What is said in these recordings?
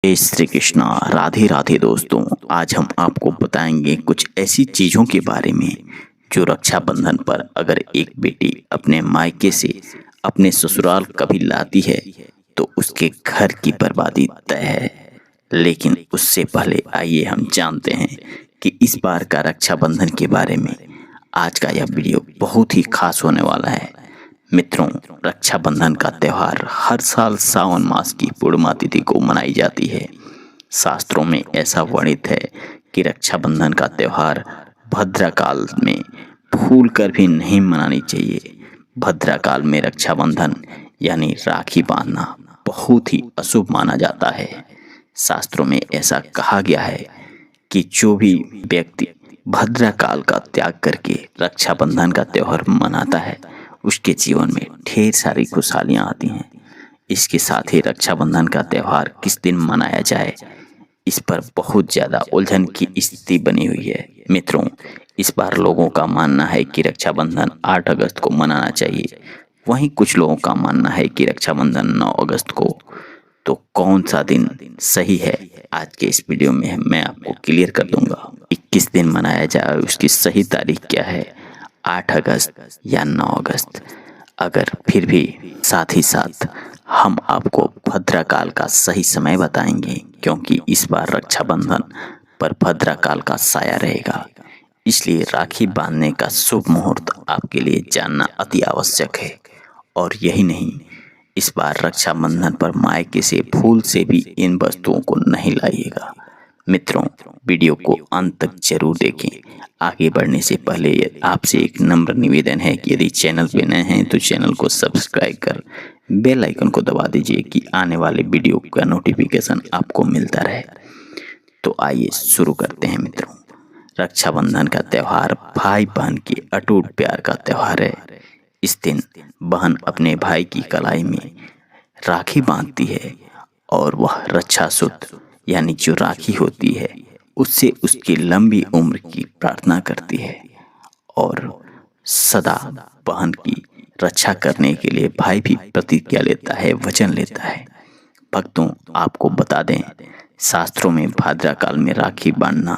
जय श्री कृष्णा। राधे राधे दोस्तों, आज हम आपको बताएंगे कुछ ऐसी चीजों के बारे में जो रक्षाबंधन पर अगर एक बेटी अपने मायके से अपने ससुराल कभी लाती है तो उसके घर की बर्बादी तय है। लेकिन उससे पहले आइए हम जानते हैं कि इस बार का रक्षाबंधन के बारे में। आज का यह वीडियो बहुत ही खास होने वाला है। मित्रों, रक्षाबंधन का त्यौहार हर साल सावन मास की पूर्णिमा तिथि को मनाई जाती है। शास्त्रों में ऐसा वर्णित है कि रक्षाबंधन का त्यौहार भद्राकाल में भूल कर भी नहीं मनानी चाहिए। भद्राकाल में रक्षाबंधन यानी राखी बांधना बहुत ही अशुभ माना जाता है। शास्त्रों में ऐसा कहा गया है कि जो भी व्यक्ति भद्राकाल का त्याग करके रक्षाबंधन का त्यौहार मनाता है उसके जीवन में ढेर सारी खुशहालियां आती हैं। इसके साथ ही रक्षाबंधन का त्यौहार किस दिन मनाया जाए, इस पर बहुत ज़्यादा उलझन की स्थिति बनी हुई है। मित्रों, इस बार लोगों का मानना है कि रक्षाबंधन 8 अगस्त को मनाना चाहिए। वहीं कुछ लोगों का मानना है कि रक्षाबंधन 9 अगस्त को। तो कौन सा दिन सही है, आज के इस वीडियो में मैं आपको क्लियर कर दूंगा। 21 दिन मनाया जाए, उसकी सही तारीख क्या है, 8 अगस्त या 9 अगस्त। अगर फिर भी साथ ही साथ हम आपको भद्राकाल का सही समय बताएंगे, क्योंकि इस बार रक्षाबंधन पर भद्राकाल का साया रहेगा। इसलिए राखी बांधने का शुभ मुहूर्त आपके लिए जानना अति आवश्यक है। और यही नहीं, इस बार रक्षाबंधन पर मायके से फूल से भी इन वस्तुओं को नहीं लाइएगा। मित्रों, वीडियो को अंत तक जरूर देखें। आगे बढ़ने से पहले आपसे एक नम्र निवेदन है कि यदि चैनल पे नए हैं तो चैनल को सब्सक्राइब कर बेल आइकन को दबा दीजिए कि आने वाले वीडियो का नोटिफिकेशन आपको मिलता रहे। तो आइए शुरू करते हैं। मित्रों, रक्षाबंधन का त्यौहार भाई बहन के अटूट प्यार का त्यौहार है। इस दिन बहन अपने भाई की कलाई में राखी बांधती है और वह रक्षा सूत्र यानी जो राखी होती है उससे उसकी लंबी उम्र की प्रार्थना करती है और सदा बहन की रक्षा करने के लिए भाई भी प्रतिज्ञा लेता है, वचन लेता है। भक्तों, आपको बता दें, शास्त्रों में भाद्रकाल में राखी बांधना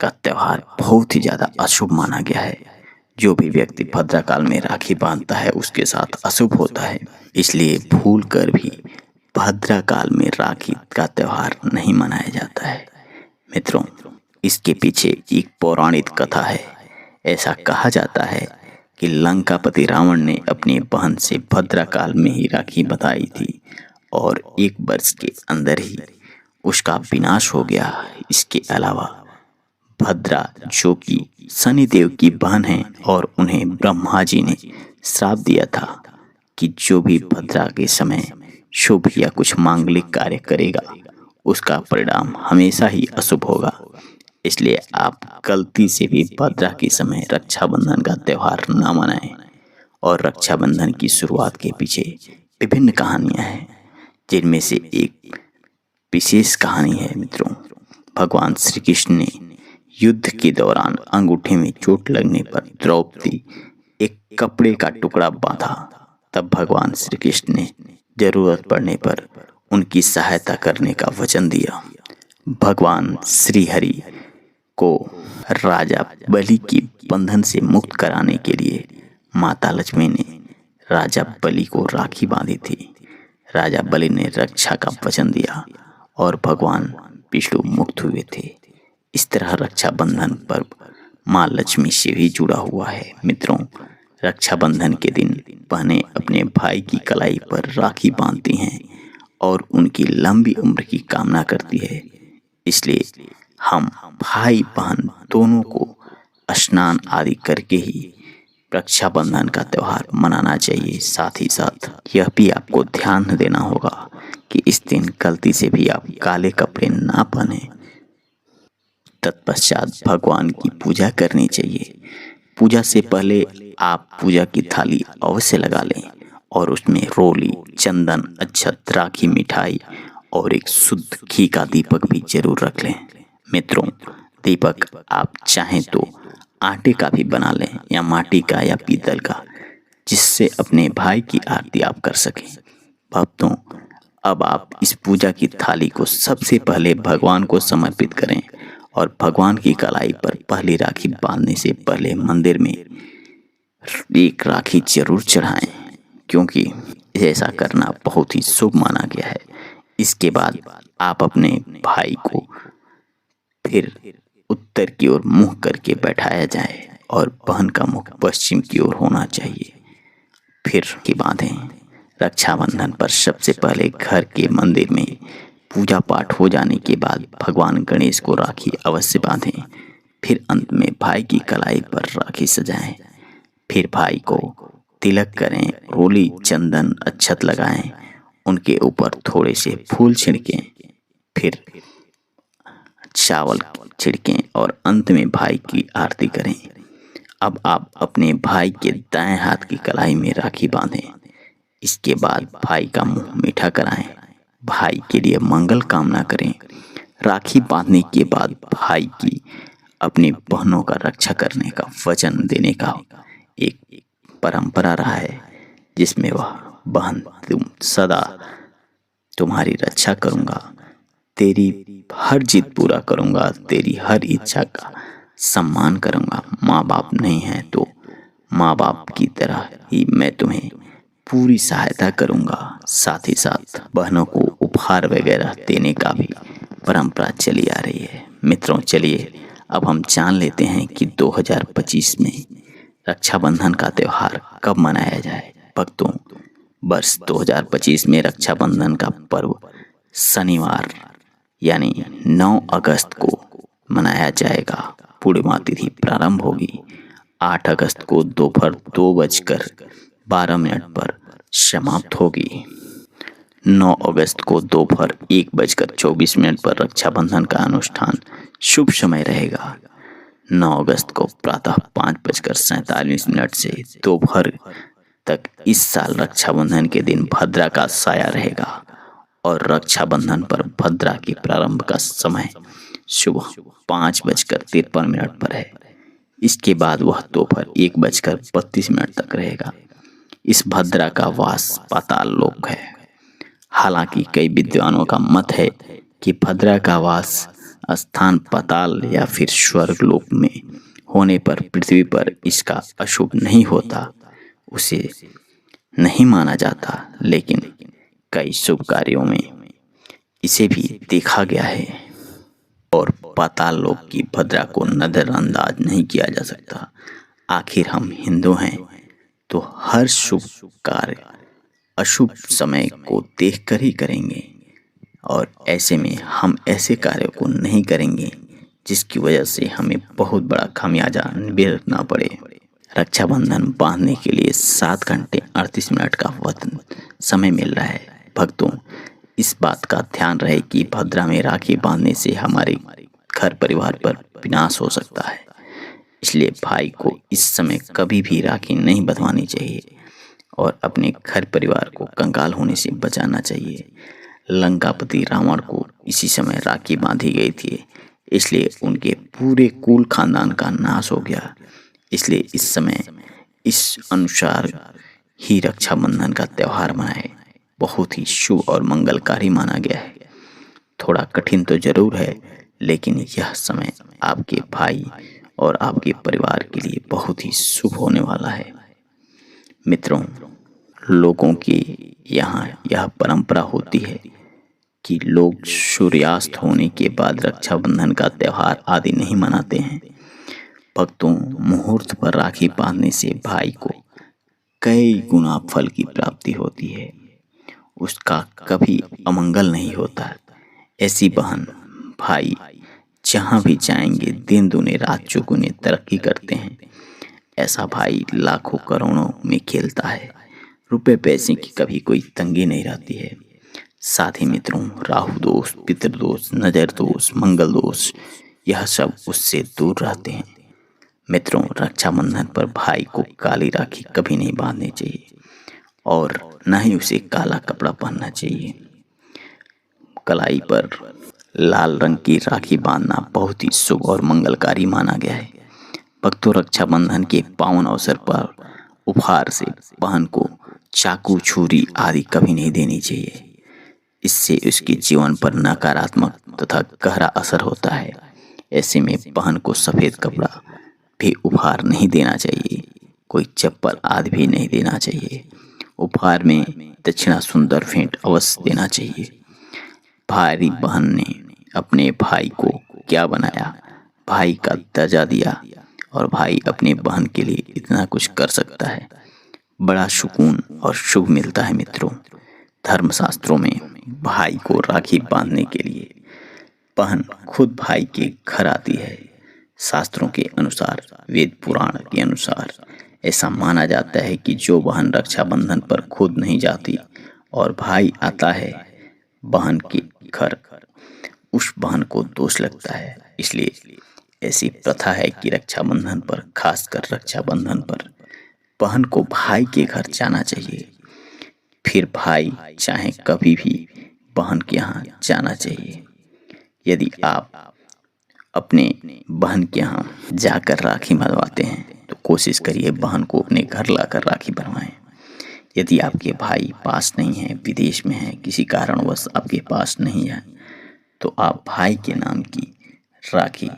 का त्यौहार बहुत ही ज़्यादा अशुभ माना गया है। जो भी व्यक्ति भद्रकाल में राखी बांधता है उसके साथ अशुभ होता है। इसलिए भूल कर भी भद्रकाल में राखी का त्यौहार नहीं मनाया जाता है। मित्रों, इसके पीछे एक पौराणिक कथा है। ऐसा कहा जाता है कि लंकापति रावण ने अपनी बहन से भद्रकाल में ही राखी बंधाई थी और 1 वर्ष के अंदर ही उसका विनाश हो गया। इसके अलावा भद्रा, जो कि शनिदेव की बहन है, और उन्हें ब्रह्मा जी ने श्राप दिया था कि जो भी भद्रा के समय शुभ या कुछ मांगलिक कार्य करेगा उसका परिणाम हमेशा ही अशुभ होगा। इसलिए आप गलती से भी भद्रा के समय रक्षाबंधन का त्यौहार ना मनाएं। और रक्षाबंधन की शुरुआत के पीछे विभिन्न कहानियां हैं, जिनमें से एक विशेष कहानी है। मित्रों, भगवान श्री कृष्ण ने युद्ध के दौरान अंगूठे में चोट लगने पर द्रौपदी एक कपड़े का टुकड़ा बांधा। तब भगवान श्री कृष्ण ने जरूरत पड़ने पर उनकी सहायता करने का वचन दिया। भगवान श्री हरि को राजा बलि की बंधन से मुक्त कराने के लिए माता लक्ष्मी ने राजा बलि को राखी बांधी थी। राजा बलि ने रक्षा का वचन दिया और भगवान विष्णु मुक्त हुए थे। इस तरह रक्षाबंधन पर्व माँ लक्ष्मी से भी जुड़ा हुआ है। मित्रों, रक्षाबंधन के दिन बहनें अपने भाई की कलाई पर राखी बांधती हैं और उनकी लंबी उम्र की कामना करती है। इसलिए हम भाई बहन दोनों को स्नान आदि करके ही रक्षाबंधन का त्यौहार मनाना चाहिए। साथ ही साथ यह भी आपको ध्यान देना होगा कि इस दिन गलती से भी आप काले कपड़े ना पहने। तत्पश्चात भगवान की पूजा करनी चाहिए। पूजा से पहले आप पूजा की थाली अवश्य लगा लें और उसमें रोली, चंदन, अक्षत, राखी, मिठाई और एक शुद्ध घी का दीपक भी जरूर रख लें। मित्रों, दीपक आप चाहें तो आटे का भी बना लें या माटी का या पीतल का, जिससे अपने भाई की आरती आप कर सकें। भक्तों, अब आप इस पूजा की थाली को सबसे पहले भगवान को समर्पित करें और भगवान की कलाई पर पहली राखी बांधने से पहले मंदिर में एक राखी जरूर चढ़ाएं, क्योंकि ऐसा करना बहुत ही शुभ माना गया है। इसके बाद आप अपने भाई को फिर उत्तर की ओर मुंह करके बैठाया जाए और बहन का मुख पश्चिम की ओर होना चाहिए। फिर की बांधें। रक्षाबंधन पर सबसे पहले घर के मंदिर में पूजा पाठ हो जाने के बाद भगवान गणेश को राखी अवश्य बांधें। फिर अंत में भाई की कलाई पर राखी सजाएं। फिर भाई को तिलक करें, रोली, चंदन, अक्षत लगाएं, उनके ऊपर थोड़े से फूल छिड़कें, फिर चावल छिड़कें और अंत में भाई की आरती करें। अब आप अपने भाई के दाएं हाथ की कलाई में राखी बांधें। इसके बाद भाई का मुंह मीठा कराएं, भाई के लिए मंगल कामना करें। राखी बांधने के बाद भाई की अपनी बहनों का रक्षा करने का वचन देने का एक परंपरा रहा है, जिसमें वह बहन तुम सदा तुम्हारी रक्षा करूंगा, तेरी हर जिद पूरा करूंगा, तेरी हर इच्छा का सम्मान करूंगा। माँ बाप नहीं है तो माँ बाप की तरह ही मैं तुम्हें पूरी सहायता करूंगा। साथ ही साथ बहनों को उपहार वगैरह देने का भी परंपरा चली आ रही है। मित्रों, चलिए अब हम जान लेते हैं कि 2025 में रक्षाबंधन का त्यौहार कब मनाया जाए। भक्तों, वर्ष 2025 में रक्षाबंधन का पर्व शनिवार यानी 9 अगस्त को मनाया जाएगा। पूर्णिमा तिथि प्रारंभ होगी 8 अगस्त को दोपहर 2:12 पर समाप्त होगी। 9 अगस्त को दोपहर 1:24 पर रक्षाबंधन का अनुष्ठान शुभ समय रहेगा। 9 अगस्त को प्रातः 5:47 से दोपहर तक इस साल रक्षाबंधन के दिन भद्रा का साया रहेगा और रक्षाबंधन पर भद्रा के प्रारंभ का समय सुबह 5:53 पर है। इसके बाद वह दोपहर 1:32 तक रहेगा। इस भद्रा का वास पाताल लोक है। हालांकि कई विद्वानों का मत है कि भद्रा का वास स्थान पाताल या फिर स्वर्ग लोक में होने पर पृथ्वी पर इसका अशुभ नहीं होता, उसे नहीं माना जाता, लेकिन कई शुभ कार्यों में इसे भी देखा गया है और पाताल लोक की भद्रा को नजरअंदाज नहीं किया जा सकता। आखिर हम हिंदू हैं तो हर शुभ कार्य अशुभ समय को देखकर ही करेंगे और ऐसे में हम ऐसे कार्यों को नहीं करेंगे जिसकी वजह से हमें बहुत बड़ा खामियाजा भुगतना पड़े। रक्षाबंधन बांधने के लिए 7 घंटे 38 मिनट का वतन समय मिल रहा है। भक्तों, इस बात का ध्यान रहे कि भद्रा में राखी बांधने से हमारे घर परिवार पर विनाश हो सकता है, इसलिए भाई को इस समय कभी भी राखी नहीं बंधवानी चाहिए और अपने घर परिवार को कंगाल होने से बचाना चाहिए। लंकापति रावण को इसी समय राखी बांधी गई थी, इसलिए उनके पूरे कुल खानदान का नाश हो गया। इसलिए इस समय इस अनुसार ही रक्षाबंधन का त्यौहार मनाए बहुत ही शुभ और मंगलकारी माना गया है। थोड़ा कठिन तो जरूर है, लेकिन यह समय आपके भाई और आपके परिवार के लिए बहुत ही शुभ होने वाला है। मित्रों, लोगों की यहाँ यह परंपरा होती है कि लोग सूर्यास्त होने के बाद रक्षाबंधन का त्यौहार आदि नहीं मनाते हैं। भक्तों, मुहूर्त पर राखी बांधने से भाई को कई गुना फल की प्राप्ति होती है, उसका कभी अमंगल नहीं होता। ऐसी बहन भाई जहाँ भी जाएंगे दिन दुने रात चौगुने तरक्की करते हैं। ऐसा भाई लाखों करोड़ों में खेलता है, रुपए पैसे की कभी कोई तंगी नहीं रहती है। साथ ही मित्रों, राहु दोष, पितृदोष, नजर दोष, मंगल दोष, यह सब उससे दूर रहते हैं। मित्रों, रक्षाबंधन पर भाई को काली राखी कभी नहीं बांधनी चाहिए और न ही उसे काला कपड़ा पहनना चाहिए। कलाई पर लाल रंग की राखी बांधना बहुत ही शुभ और मंगलकारी माना गया है। भक्तों, रक्षाबंधन के पावन अवसर पर उपहार से बहन को चाकू, छुरी आदि कभी नहीं देनी चाहिए। इससे उसके जीवन पर नकारात्मक तथा गहरा असर होता है। ऐसे में बहन को सफेद कपड़ा भी उपहार नहीं देना चाहिए, कोई चप्पल आदि भी नहीं देना चाहिए। उपहार में दक्षिणा सुंदर भेंट अवश्य देना चाहिए। भाई बहन ने अपने भाई को क्या बनाया, भाई का दर्जा दिया, और भाई अपने बहन के लिए इतना कुछ कर सकता है। बड़ा सुकून और शुभ मिलता है मित्रों। धर्मशास्त्रों में भाई को राखी बांधने के लिए बहन खुद भाई के घर आती है। शास्त्रों के अनुसार, वेद पुराण के अनुसार ऐसा माना जाता है कि जो बहन रक्षाबंधन पर खुद नहीं जाती और भाई आता है बहन के घर, उस बहन को दोष लगता है। इसलिए ऐसी प्रथा है कि रक्षाबंधन पर, खासकर रक्षाबंधन पर, बहन को भाई के घर जाना चाहिए। फिर भाई चाहे कभी भी बहन के यहाँ जाना चाहिए। यदि आप अपने बहन के यहाँ जाकर राखी बंधवाते हैं तो कोशिश करिए बहन को अपने घर लाकर राखी बनवाएं। यदि आपके भाई पास नहीं है, विदेश में है, किसी कारणवश आपके पास नहीं है, तो आप भाई के नाम की राखी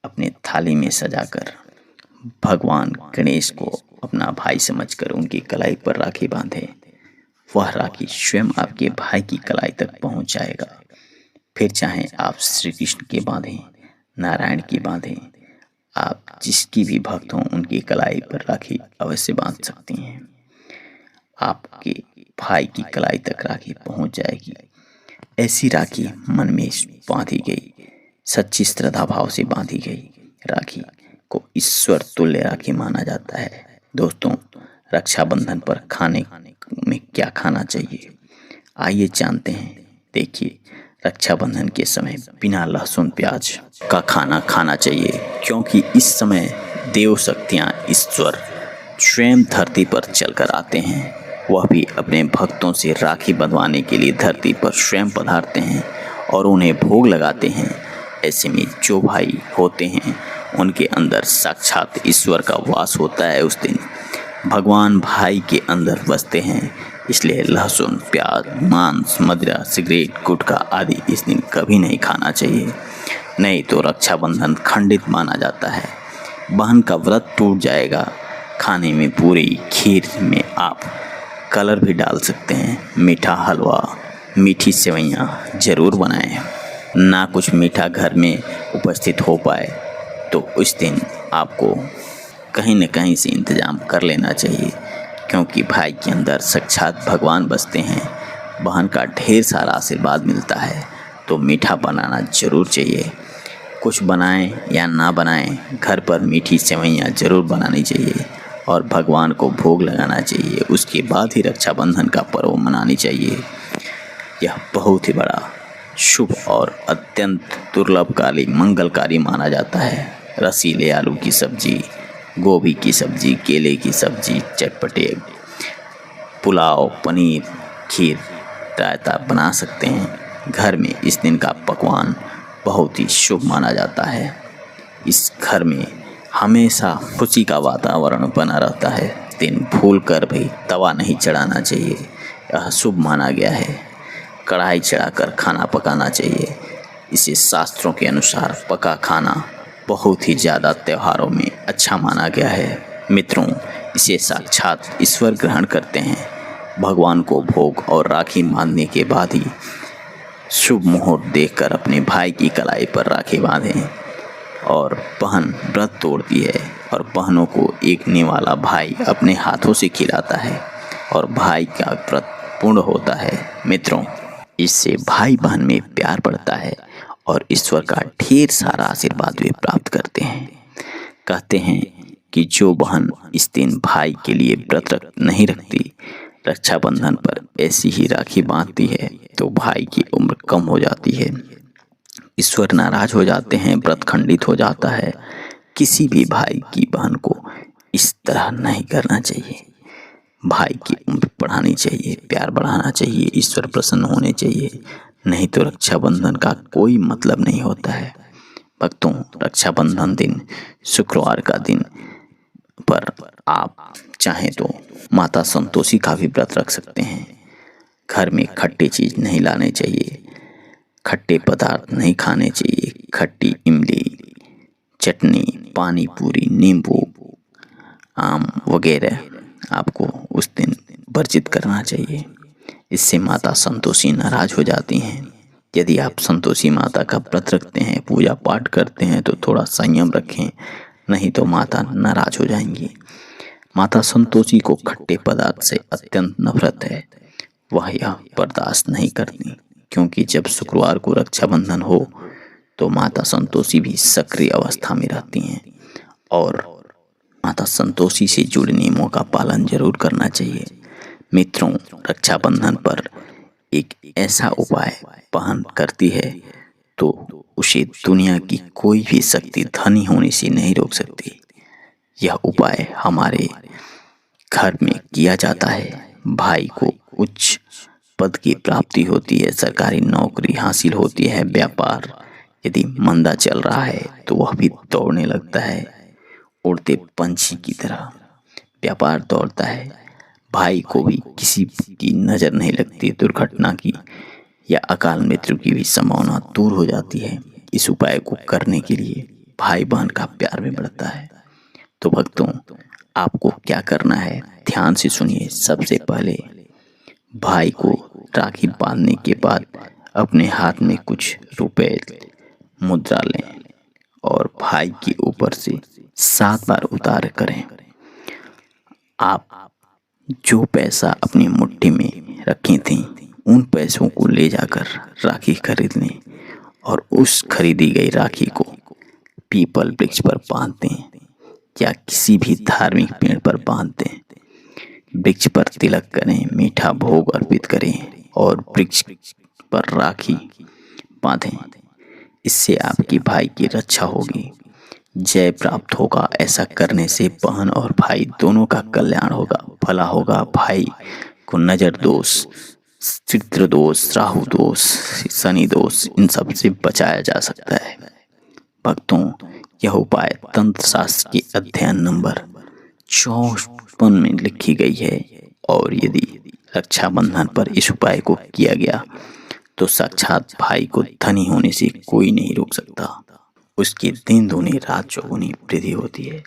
अपने थाली में सजाकर भगवान गणेश को अपना भाई समझकर उनकी कलाई पर राखी बांधे। वह राखी स्वयं आपके भाई की कलाई तक पहुंच जाएगा। फिर चाहे आप श्री कृष्ण के बांधें, नारायण की बांधें, आप जिसकी भी भक्त हों उनकी कलाई पर राखी अवश्य बांध सकती हैं। आपके भाई की कलाई तक राखी पहुंच जाएगी। ऐसी राखी मन में बांधी गई, सच्ची श्रद्धा भाव से बांधी गई राखी को ईश्वर तुल्य राखी माना जाता है। दोस्तों, रक्षाबंधन पर खाने में क्या खाना चाहिए, आइए जानते हैं। देखिए, रक्षाबंधन के समय बिना लहसुन प्याज का खाना खाना चाहिए, क्योंकि इस समय देव शक्तियाँ, ईश्वर स्वयं धरती पर चलकर आते हैं। वह भी अपने भक्तों से राखी बंधवाने के लिए धरती पर स्वयं पधारते हैं और उन्हें भोग लगाते हैं। ऐसे में जो भाई होते हैं उनके अंदर साक्षात ईश्वर का वास होता है। उस दिन भगवान भाई के अंदर बसते हैं। इसलिए लहसुन, प्याज, मांस, मदिरा, सिगरेट, गुटखा आदि इस दिन कभी नहीं खाना चाहिए, नहीं तो रक्षाबंधन खंडित माना जाता है। बहन का व्रत टूट जाएगा। खाने में पूरी खीर में आप कलर भी डाल सकते हैं। मीठा हलवा, मीठी सेवइयाँ जरूर बनाएं। ना कुछ मीठा घर में उपस्थित हो पाए तो उस दिन आपको कहीं न कहीं से इंतजाम कर लेना चाहिए, क्योंकि भाई के अंदर साक्षात भगवान बसते हैं। बहन का ढेर सारा आशीर्वाद मिलता है, तो मीठा बनाना जरूर चाहिए। कुछ बनाएं या ना बनाएं, घर पर मीठी सेवइयाँ जरूर बनानी चाहिए और भगवान को भोग लगाना चाहिए। उसके बाद ही रक्षाबंधन का पर्व मनानी चाहिए। यह बहुत ही बड़ा शुभ और अत्यंत दुर्लभकारी, मंगलकारी माना जाता है। रसीले आलू की सब्जी, गोभी की सब्जी, केले की सब्जी, चटपटे पुलाव, पनीर, खीर, रायता बना सकते हैं। घर में इस दिन का पकवान बहुत ही शुभ माना जाता है। इस घर में हमेशा खुशी का वातावरण बना रहता है। दिन भूल कर भी तवा नहीं चढ़ाना चाहिए, यह शुभ माना गया है। कढ़ाई चढ़ाकर खाना पकाना चाहिए। इसे शास्त्रों के अनुसार पका खाना बहुत ही ज़्यादा त्योहारों में अच्छा माना गया है। मित्रों, इसे साक्षात ईश्वर ग्रहण करते हैं। भगवान को भोग और राखी बांधने के बाद ही शुभ मुहूर्त देखकर अपने भाई की कलाई पर राखी बांधें। और बहन व्रत तोड़ती है और बहनों को एक निवाला भाई अपने हाथों से खिलाता है और भाई का व्रत पूर्ण होता है। मित्रों, इससे भाई बहन में प्यार बढ़ता है और ईश्वर का ढेर सारा आशीर्वाद वे प्राप्त करते हैं। कहते हैं कि जो बहन इस दिन भाई के लिए व्रत नहीं रखती, रक्षाबंधन पर ऐसी ही राखी बांधती है, तो भाई की उम्र कम हो जाती है, ईश्वर नाराज हो जाते हैं, व्रत खंडित हो जाता है। किसी भी भाई की बहन को इस तरह नहीं करना चाहिए। भाई की उम्र बढ़ानी चाहिए, प्यार बढ़ाना चाहिए, ईश्वर प्रसन्न होने चाहिए, नहीं तो रक्षाबंधन का कोई मतलब नहीं होता है। भक्तों, रक्षाबंधन दिन, शुक्रवार का दिन पर आप चाहें तो माता संतोषी का भी व्रत रख सकते हैं। घर में खट्टी चीज नहीं लाने चाहिए, खट्टे पदार्थ नहीं खाने चाहिए। खट्टी इमली, चटनी, पानी पूरी, नींबू, आम वगैरह आपको उस दिन वर्जित करना चाहिए। इससे माता संतोषी नाराज हो जाती हैं। यदि आप संतोषी माता का व्रत रखते हैं, पूजा पाठ करते हैं, तो थोड़ा संयम रखें, नहीं तो माता नाराज हो जाएंगी। माता संतोषी को खट्टे पदार्थ से अत्यंत नफरत है। वह यह बर्दाश्त नहीं करती, क्योंकि जब शुक्रवार को रक्षाबंधन हो तो माता संतोषी भी सक्रिय अवस्था में रहती हैं और माता संतोषी से जुड़े नियमों का पालन जरूर करना चाहिए। मित्रों, रक्षाबंधन पर एक ऐसा उपाय बहन करती है तो उसे दुनिया की कोई भी शक्ति धनी होने से नहीं रोक सकती। यह उपाय हमारे घर में किया जाता है। भाई को उच्च पद की प्राप्ति होती है, सरकारी नौकरी हासिल होती है, व्यापार यदि मंदा चल रहा है तो वह भी दौड़ने लगता है, उड़ते पंछी की तरह व्यापार दौड़ता है। भाई को भी किसी की नजर नहीं लगती, दुर्घटना की या अकाल मृत्यु की भी संभावना दूर हो जाती है। इस उपाय को करने के लिए भाई बहन का प्यार भी बढ़ता है। तो भक्तों, आपको क्या करना है, ध्यान से सुनिए। सबसे पहले भाई को राखी बांधने के बाद अपने हाथ में कुछ रुपए मुद्रा लें और भाई के ऊपर से 7 बार उतार करें। आप जो पैसा अपनी मुट्ठी में रखी थी, उन पैसों को ले जाकर राखी खरीद लें और उस खरीदी गई राखी को पीपल वृक्ष पर बांध दें या किसी भी धार्मिक पेड़ पर बांध दें। वृक्ष पर तिलक करें, मीठा भोग अर्पित करें और वृक्ष पर राखी बांधें। इससे आपकी भाई की रक्षा होगी, जय प्राप्त होगा। ऐसा करने से बहन और भाई दोनों का कल्याण होगा, भला होगा। भाई को नजर दोष, चित्र दोष, राहु दोष, शनि दोष, इन सब से बचाया जा सकता है। भक्तों, यह उपाय तंत्र शास्त्र के अध्ययन नंबर 54 में लिखी गई है और यदि रक्षाबंधन पर इस उपाय को किया गया तो साक्षात भाई को धनी होने से कोई नहीं रोक सकता। उसकी दिन दूनी रात चौगुनी वृद्धि होती है।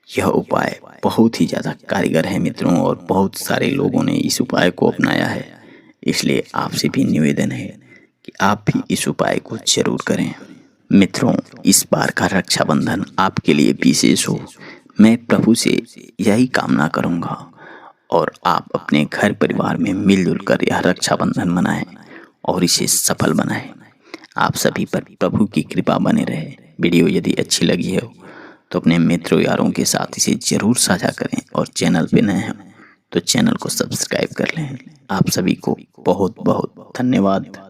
यह उपाय बहुत ही ज़्यादा कारगर है मित्रों, और बहुत सारे लोगों ने इस उपाय को अपनाया है। इसलिए आपसे भी निवेदन है कि आप भी इस उपाय को जरूर करें। मित्रों, इस बार का रक्षाबंधन आपके लिए विशेष हो, मैं प्रभु से यही कामना करूंगा और आप अपने घर परिवार में मिलजुल कर यह रक्षाबंधन मनाएं और इसे सफल बनाएं। आप सभी पर प्रभु की कृपा बने रहे। वीडियो यदि अच्छी लगी हो तो अपने मित्रों यारों के साथ इसे जरूर साझा करें और चैनल पे नए हैं तो चैनल को सब्सक्राइब कर लें। आप सभी को बहुत बहुत धन्यवाद।